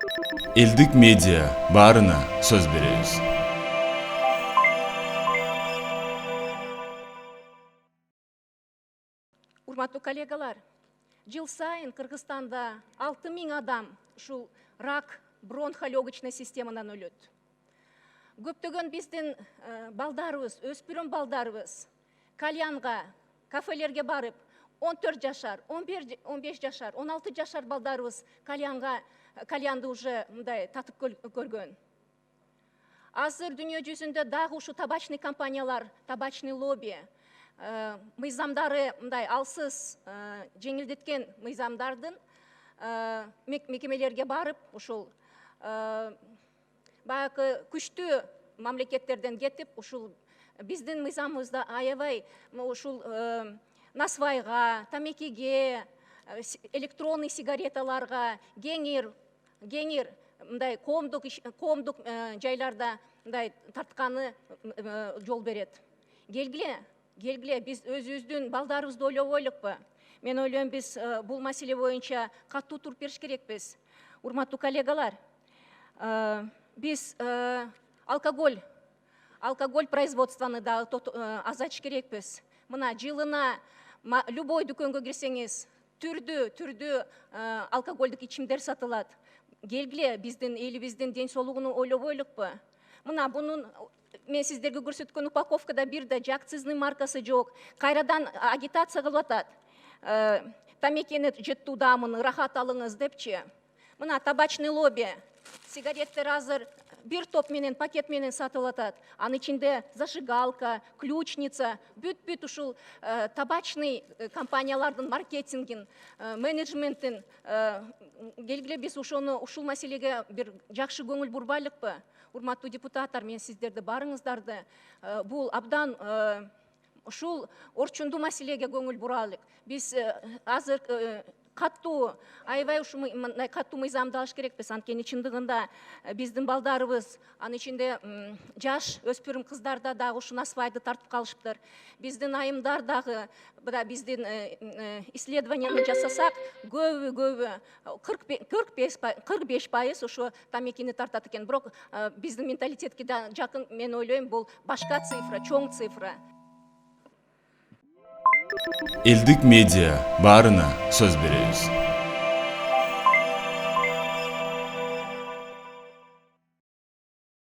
Элдик медиа баарына сөз беребиз. Урматтуу коллегалар, жыл сайын Кыргызстанда 6000 адам ушул рак бронхолегочный системанан өлөт. Көптөгөн биздин балдарыбыз, өспүрүм балдарыбыз кальянга, кафелерге барып, 14 жашар, 15 жашар, 16 жашар балдарыбыз кальянды уже мындай татып көргөн. Азыр дүйнө жүзүндө дагы ушу табачный компаниялар, табачный лобби, мыйзамдары мындай алсыз жеңилдеткен мыйзамдардын мекемелерге барып, ушул баягы күчтүү мамлекеттерден кетип, ушул биздин мыйзамыбызда аябай ушул насвайга, тамекиге, электронный сигареталарга, кеңир мындай коомдук жайларда мындай тартканы жол берет. Келгиле, биз өзүбүздүн балдарыбызды ойлобойлукпу? Мен ойлойм, биз бул маселе боюнча катуу туруп бериш керекпиз. Урматтуу коллегалар, биз алкоголь производствоны да азайтыш керекпиз. Мына жылына любой дүкөнгө кирсеңиз, түрдүү алкогольдук ичимдер сатылат. Келгиле, биздин элибиздин ден соолугун ойлобойлукпу? Мына бунун мен сиздерге көрсөткөн упаковкада бир да акцизный маркасы жок. Кайрадан агитация кылып атат. Тамекени жыттуудамын, рахат алыңыз депчи. Мына табачный лобби сигареттер азыр бир топ менен, пакет менен сатылып атат. Анын ичинде зажигалка, ключница, бүт ушул табачный компаниялардын маркетингин, менеджментин. Келгиле, биз ушул маселеге бир жакшы көңүл бурбайлыкпы? Урматтуу депутаттар, мен сиздерди барыңыздарды бул абдан ушул орчундуу маселеге көңүл буралык. Биз азыр аябай катуу мыйзамды алыш керекпиз. Анткени чындыгында биздин балдарыбыз, анын ичинде жаш өспүрүм кыздарда дагы ушу насвайды тартып калышыптыр. Биздин айымдар дагы, биздин исследованияны жасасак, көбү 45% ушу тамекини тартат экен. Бирок биздин менталитетке да жакын, мен ойлойм, бул башка цифра, чоң цифра. Элдик медиа баарына сөз беребиз.